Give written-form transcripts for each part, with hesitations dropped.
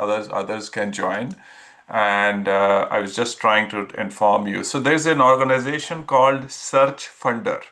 others can join. And I was just trying to inform you. So there's an organization called Search Funder.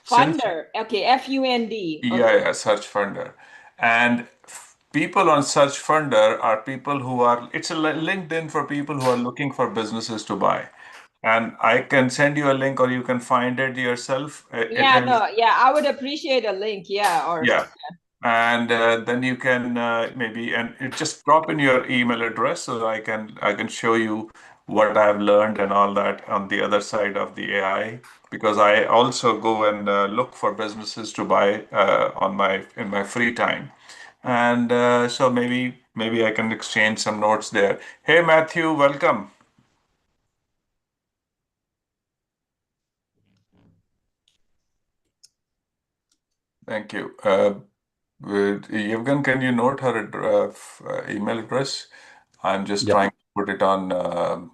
Since Funder. Okay, Fund. Yeah, Okay. yeah, Search Funder. And people on Search Funder are people who are, it's a LinkedIn for people who are looking for businesses to buy. And I can send you a link or you can find it yourself. It Yeah, is, no, yeah, I would appreciate a link. Yeah, or yeah. And then you can maybe, and it just drop in your email address so I can show you what I've learned and all that on the other side of the AI, because I also go and look for businesses to buy on my in my free time. And so maybe I can exchange some notes there. Hey Matthew, welcome. Thank you. Yevgen, can you note her email address? I'm just Yep. trying to put it on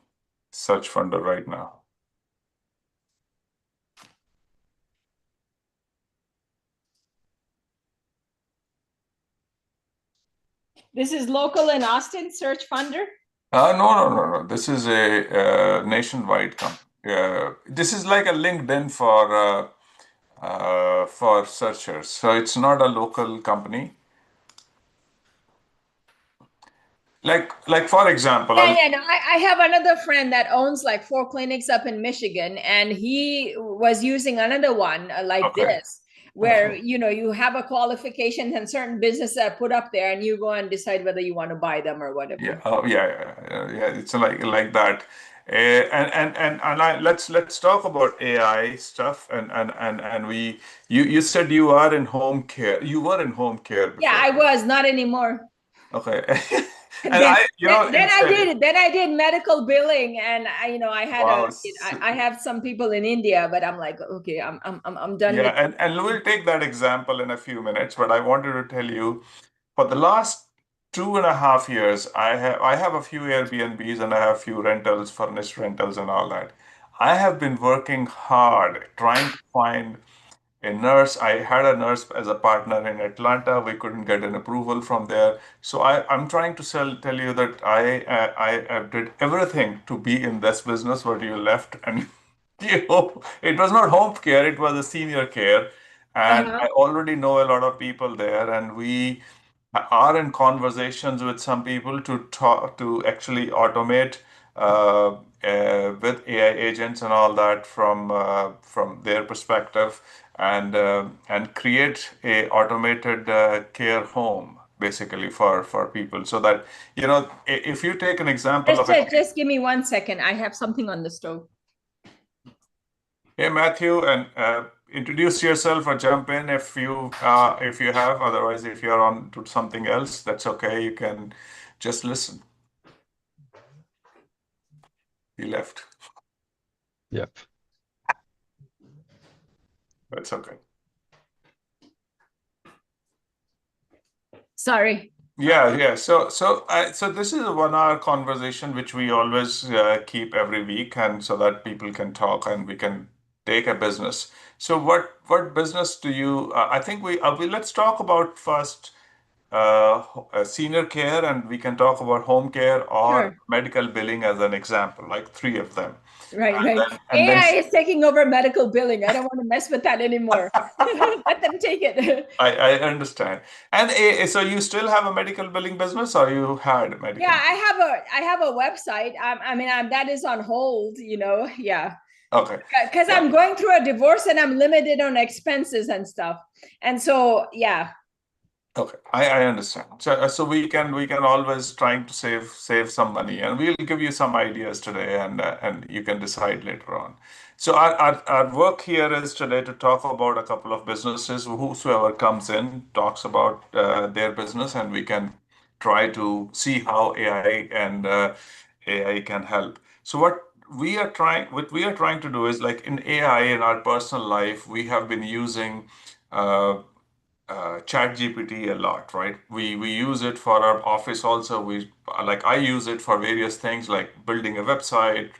Search Funder right now. this is local in Austin, Search Funder. No, no, no, no. This is a nationwide company. This is like a LinkedIn for searchers. So it's not a local company. Like for example, Yeah, yeah. No, I have another friend that owns like 4 clinics up in Michigan, and he was using another one like okay, this, where okay, you have a qualification and certain businesses are put up there, and you go and decide whether you want to buy them or yeah, whatever. oh yeah, yeah, yeah, yeah. It's like that. Let's talk about AI stuff and you said you are in home care. You were in home care Yeah, before. I was not anymore. Okay. And And then I, then it's I did then I did medical billing, and I had wow. I have some people in India, but I'm like, okay, I'm done Yeah, with. and we'll take that example in a few minutes, but I wanted to tell you for the last 2.5 years, I have a few Airbnbs and I have a few rentals, furnished rentals and all that. I have been working hard trying to find a nurse. I had a nurse as a partner in Atlanta. We couldn't get an approval from there. So I'm trying to tell you that I did everything to be in this business what you left. And it was not home care, it was a senior care. And Uh-huh. I already know a lot of people there, and we are in conversations with some people to talk to actually automate with AI agents and all that from their perspective, and create a automated care home basically for people, so that if you take an example of a Just give me 1 second. I have something on the stove. hey Matthew, and introduce yourself or jump in if you have. Otherwise, if you're on to something else, that's okay. You can just listen. He left. Yep. That's okay. Sorry. Yeah, yeah. So this is a 1 hour conversation which we always keep every week, and so that people can talk and we can take a business. So what business do you? I think we let's talk about first senior care, and we can talk about home care or Sure. medical billing as an example, like three of them, Right, and right. then AI is taking over medical billing. I don't want to mess with that anymore. Let them take it. I understand. And so you still have a medical billing business, or you had a Yeah, medical? I have a website. That is on hold. Yeah, Okay. because Yeah. I'm going through a divorce and I'm limited on expenses and stuff. And so, yeah. Okay, I understand. So we can always trying to save some money, and we'll give you some ideas today, and you can decide later on. So our work here is today to talk about a couple of businesses. Whosoever comes in talks about their business, and we can try to see how AI can help. So what we are trying to do is, like, in AI in our personal life, we have been using. Chat GPT a lot, right? We use it for our office also. I use it for various things like building a website,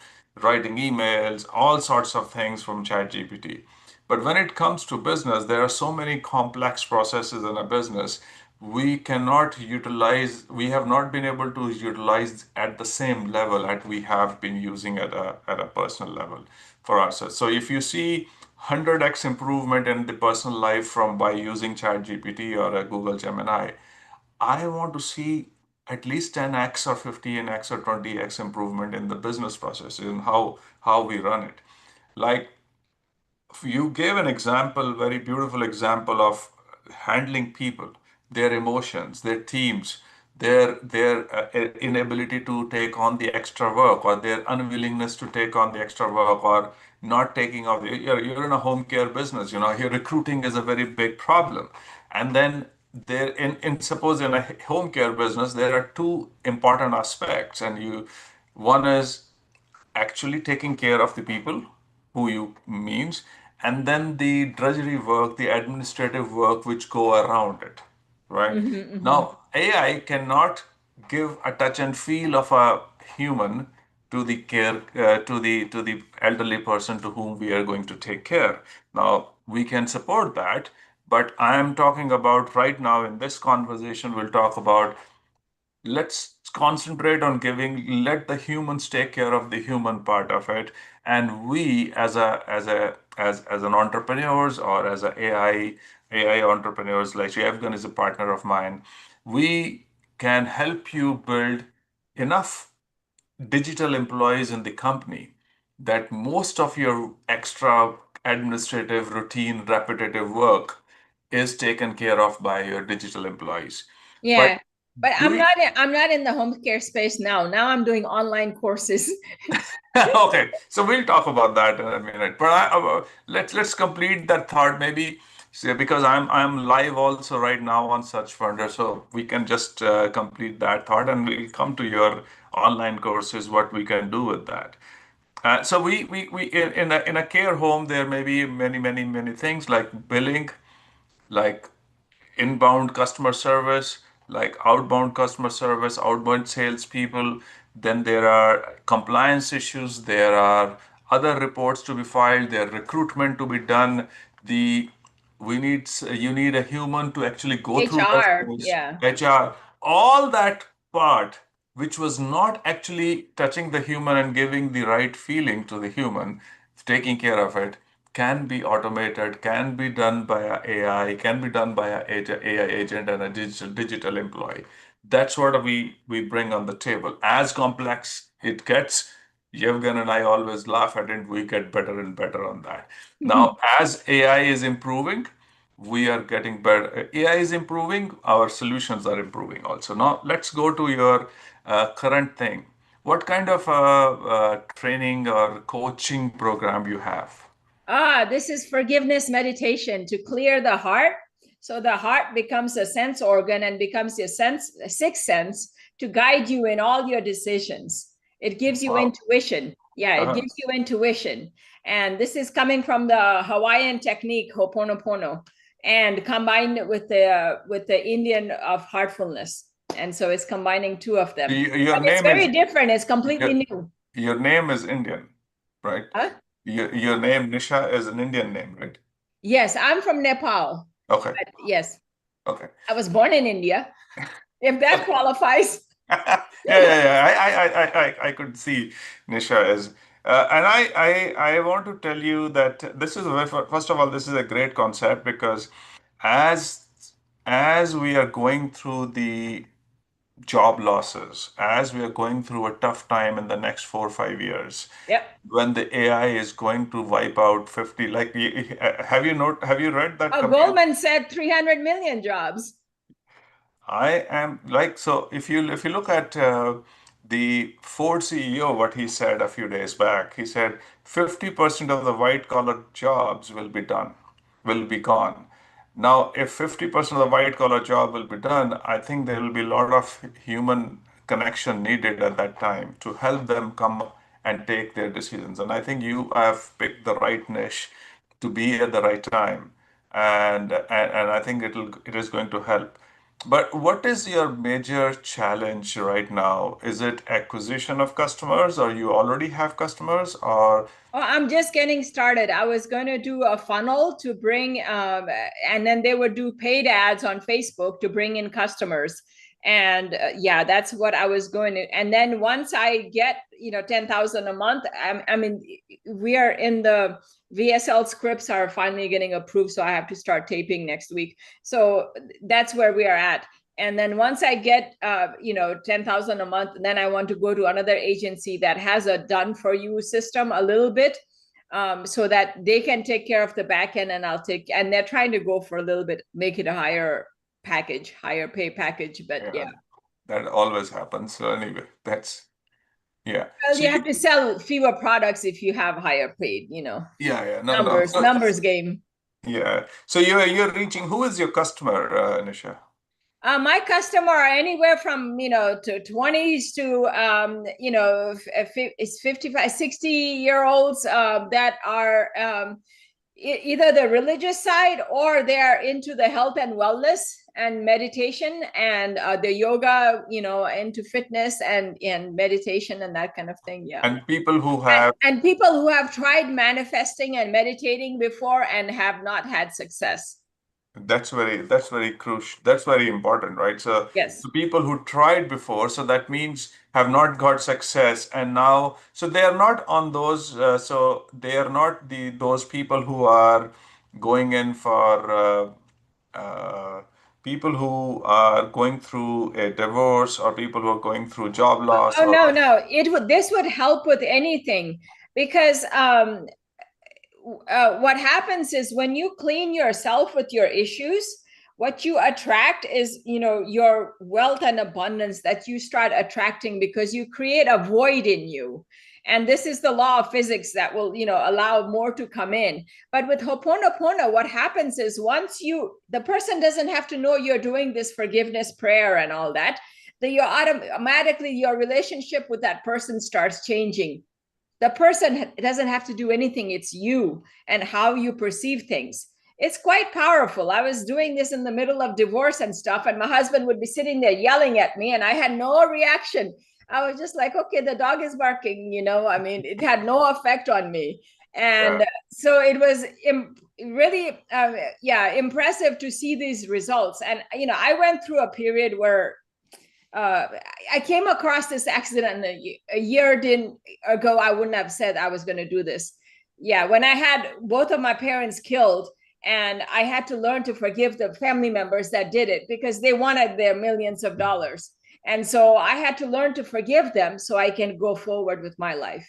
writing emails, all sorts of things from Chat GPT. But when it comes to business, there are so many complex processes in a business we cannot utilize, we have not been able to utilize at the same level that we have been using at a personal level for ourselves. So if you see 100x improvement in the personal life from by using ChatGPT or a Google Gemini, I want to see at least 10x or 15x or 20x improvement in the business process in how we run it. Like you gave an example, very beautiful example of handling people, their emotions, their teams, their inability to take on the extra work, or their unwillingness to take on the extra work, or not taking off. You're in a home care business, your recruiting is a very big problem. And then there in suppose in a home care business, there are two important aspects, and you one is actually taking care of the people who you means, and then the drudgery work, the administrative work which go around it, right? Mm-hmm. Now AI cannot give a touch and feel of a human to the care to the elderly person to whom we are going to take care. Now we can support that, but I am talking about right now in this conversation, we'll talk about, let's concentrate on giving, let the humans take care of the human part of it, and we as an entrepreneurs, or as a AI entrepreneurs, like Shevgan is a partner of mine, we can help you build enough digital employees in the company that most of your extra administrative routine repetitive work is taken care of by your digital employees. But Yeah. But do you, I'm not in the home care space now. Now I'm doing online courses. okay, so we'll talk about that in a minute. But let's complete that thought, maybe. Because I'm live also right now on Search Funder, so we can just complete that thought, and we'll come to your online courses, what we can do with that. So we in a care home, there may be many things like billing, like inbound customer service, like outbound customer service, outbound salespeople. Then there are compliance issues. There are other reports to be filed. There are recruitment to be done. The we need You need a human to actually go through HR. resumes, Yeah. HR, all that part, which was not actually touching the human and giving the right feeling to the human, taking care of it, can be automated, can be done by a AI, can be done by a AI agent and a digital employee. That's what we bring on the table. As complex it gets, Yevgen and I always laugh at it. We get better and better on that. Now, as AI is improving, we are getting better. AI is improving, our solutions are improving also. Now, let's go to your current thing. What kind of training or coaching program you have? This is forgiveness meditation to clear the heart. So the heart becomes a sense organ and becomes your a sixth sense to guide you in all your decisions. It gives you Wow. intuition. Yeah, it Uh-huh. gives you intuition. And this is coming from the Hawaiian technique, Ho'oponopono, and combined with the Indian of heartfulness. And so it's combining two of them. Your But it's name very is different. It's your, completely new. your name is Indian, right? Huh? Your name Nisha is an Indian name, right? Yes, I'm from Nepal. Okay. But yes, Okay. I was born in India, if that Okay. qualifies. Yeah. I could see Nisha is, and I want to tell you that this is first of all, this is a great concept, because as as we are going through the job losses, as we are going through a tough time in the next 4 or 5 years, Yep. when the AI is going to wipe out 50, like have you read that Oh, compute? Goldman said 300 million jobs. I am like, so if you look at the Ford CEO, what he said a few days back, he said 50% of the white collar jobs will be done, will be gone. Now, if 50% of the white collar job will be done, I think there will be a lot of human connection needed at that time to help them come and take their decisions. And I think you have picked the right niche to be at the right time, and I think it is going to help. But what is your major challenge right now? Is it acquisition of customers, or you already have customers, or Oh, I'm just getting started. I was going to do a funnel to bring, and then they would do paid ads on Facebook to bring in customers. And yeah, that's what I was going to. And then once I get, 10,000 a month, I mean, we are in the VSL scripts are finally getting approved. So I have to start taping next week. So that's where we are at. And then once I get 10,000 a month, then I want to go to another agency that has a done for you system a little bit, so that they can take care of the back end, and and they're trying to go for a little bit, make it a higher package, higher pay package. But yeah, yeah, that always happens. So anyway, that's yeah. well, So you have to sell fewer products if you have higher paid, yeah, no, no. numbers, So numbers game. yeah, so you're reaching. Who is your customer, Nisha? My customer are anywhere from, to 20s to, it's 55, 60-year olds that are either the religious side, or they're into the health and wellness and meditation, and the yoga, into fitness and meditation and that kind of thing. Yeah. And people who And, have and people who have tried manifesting and meditating before and have not had success. that's very crucial. That's very important, right? So Yes. the people who tried before, so that means have not got success, and now so they are not on those. So they are not those people who are going in for people who are going through a divorce, or people who are going through job loss, Oh, or no, no. This would help with anything, because what happens is when you clean yourself with your issues, what you attract is, your wealth and abundance that you start attracting, because you create a void in you. And this is the law of physics that will, allow more to come in. But with Ho'oponopono, what happens is, the person doesn't have to know you're doing this forgiveness prayer and all that. You automatically, your relationship with that person starts changing. The person doesn't have to do anything. It's you and how you perceive things. It's quite powerful. I was doing this in the middle of divorce and stuff, and my husband would be sitting there yelling at me, and I had no reaction. I was just like, okay, the dog is barking, I mean, it had no effect on me. yeah, And so it was really, yeah, impressive to see these results. And, I went through a period where uh, I came across this accident a year didn't ago. I wouldn't have said I was going to do this. Yeah, when I had both of my parents killed, and I had to learn to forgive the family members that did it, because they wanted their millions of dollars. And so I had to learn to forgive them so I can go forward with my life.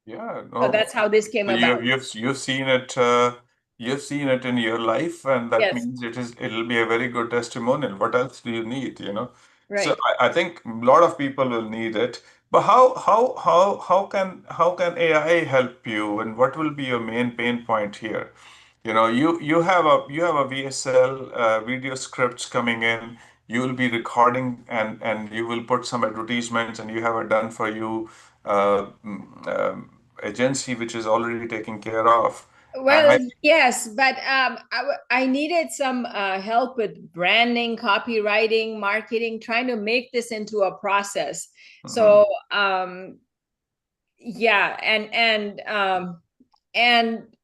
yeah. So No, that's how this came so about. you've seen it in your life, and that Yes, means it'll be a very good testimonial. What else do you need, you know? So right. I think a lot of people will need it. But how can AI help you, and what will be your main pain point here? You have a VSL video scripts coming in. You will be recording, and you will put some advertisements, and you have a done for you agency which is already taken care of. And Well, yes, but I needed some help with branding, copywriting, marketing, trying to make this into a process. Mhm. So, yeah,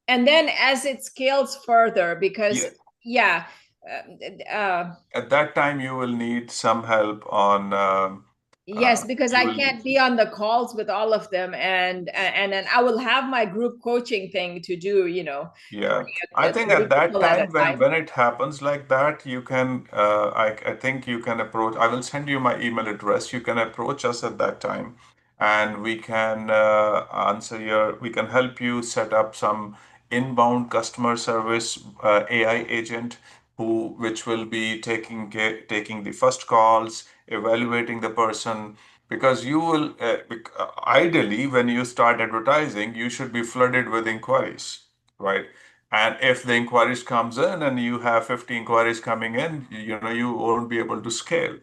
and then as it scales further, because Yeah, yeah, at that time you will need some help on. yes, because You I will need. can't be on the calls with all of them, and then I will have my group coaching thing to do, 20, Yeah, I think 30 at that people at a time when time. when it happens like that, you can I think you can approach. I will send you my email address. You can approach us at that time, and we can we can help you set up some inbound customer service AI agent which will be taking the first calls, evaluating the person, because you will ideally when you start advertising, you should be flooded with inquiries, right? And if the inquiries comes in and you have 50 inquiries coming in, you won't be able to scale.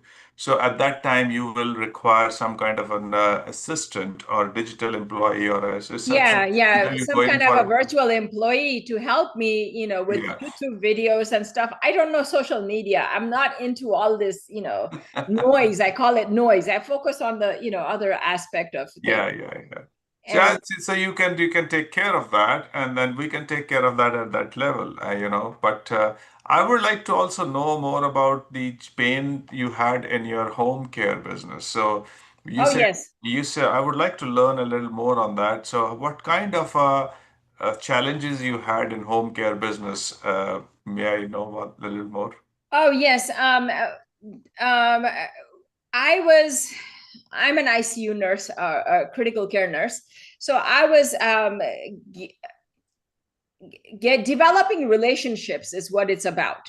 So at that time, you will require some kind of an assistant or digital employee or a Yeah, receptionist. And yeah, then you some go in kind of a for, virtual employee to help me, with yeah. YouTube videos and stuff. I don't know social media. I'm not into all this, noise. I call it noise. I focus on the, other aspect of things. Yeah, yeah, yeah. So, And so you can take care of that, and then we can take care of that at that level, But I would like to also know more about the pain you had in your home care business. So you oh said yes. you said I would like to learn a little more on that. So what kind of challenges you had in home care business? May I know what, a little more? Oh yes. Um I was I'm an ICU nurse, a critical care nurse. So I was get developing relationships is what it's about,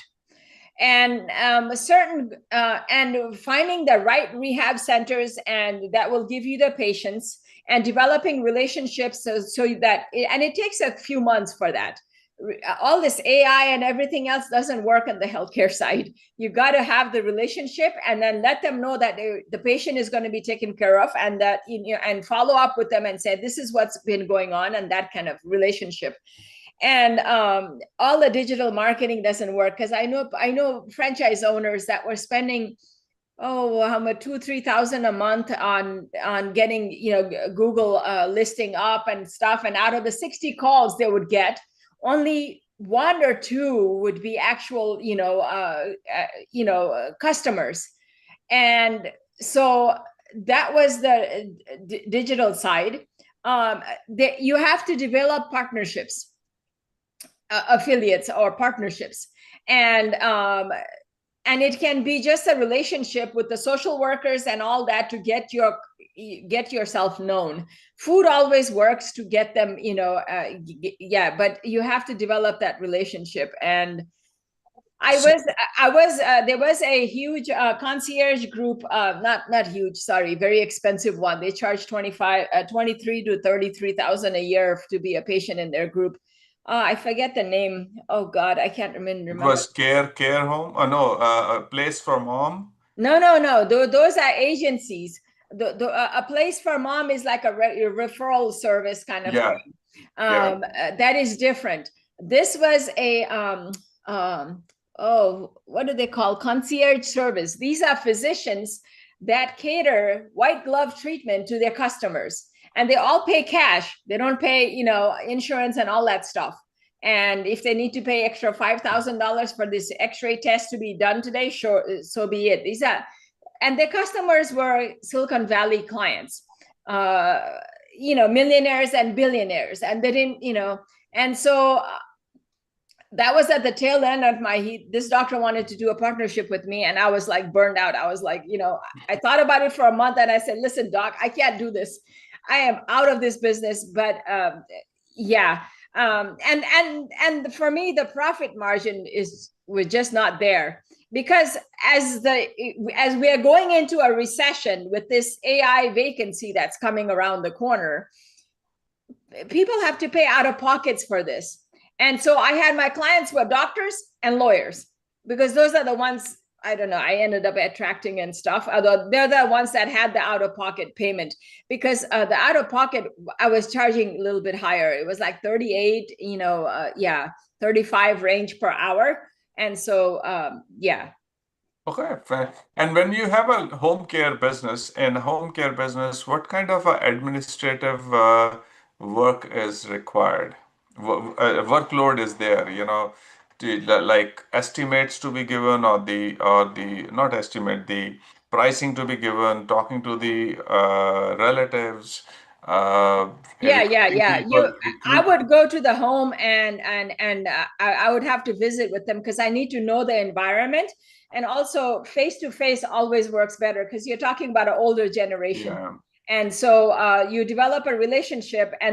and a certain and finding the right rehab centers and that will give you the patients, and developing relationships so that and it takes a few months for that. All this AI and everything else doesn't work on the healthcare side. You got to have the relationship and then let them know that the patient is going to be taken care of, and that and follow up with them and say this is what's been going on, and that kind of relationship. And all the digital marketing doesn't work, because I know franchise owners that were spending how much 2-3 thousand a month on getting Google listing up and stuff, and out of the 60 calls they would get, only one or two would be actual customers. And so that was the digital side. You have to develop partnerships, affiliates or partnerships, and it can be just a relationship with the social workers and all that to get yourself known. Food always works to get them, yeah, but you have to develop that relationship. And I So, was, there was a huge concierge group, not huge, sorry, very expensive one. They charge 23 to 33,000 a year to be a patient in their group. I forget the name. Oh God, I can't it remember. was care home. No, a place for mom. No, no, no. Those are agencies. A place for mom is like a referral service kind of Yeah, thing. yeah. That is different. This was a what do they call concierge service? These are physicians that cater white glove treatment to their customers, and they all pay cash. They don't pay, insurance and all that stuff. And if they need to pay extra $5,000 for this X-ray test to be done today, sure, so be it. These are, and their customers were Silicon Valley clients, millionaires and billionaires, and they didn't, and so that was at the tail end of this doctor wanted to do a partnership with me, and I was like burned out. I was like, I thought about it for a month, and I said, listen, doc, I can't do this. I am out of this business. But yeah, and for me the profit margin was just not there, because as we are going into a recession with this AI vacancy that's coming around the corner, people have to pay out of pockets for this. And so I had my clients were doctors and lawyers, because those are the ones, I don't know, I ended up attracting and stuff, although they're the ones that had the out of pocket payment. Because the out of pocket, I was charging a little bit higher. It was like 38, 35 range per hour. And so, yeah. Okay, fair. And when you have a home care business, in a home care business, what kind of administrative work is required? Workload is there, like estimates to be given, or the not estimate, the pricing to be given, talking to the relatives, recruiting Yeah. people, I recruit. would go to the home, and I would have to visit with them, because I need to know the environment. And also face to face always works better, because you're talking about an older generation. Yeah. And so you develop a relationship, and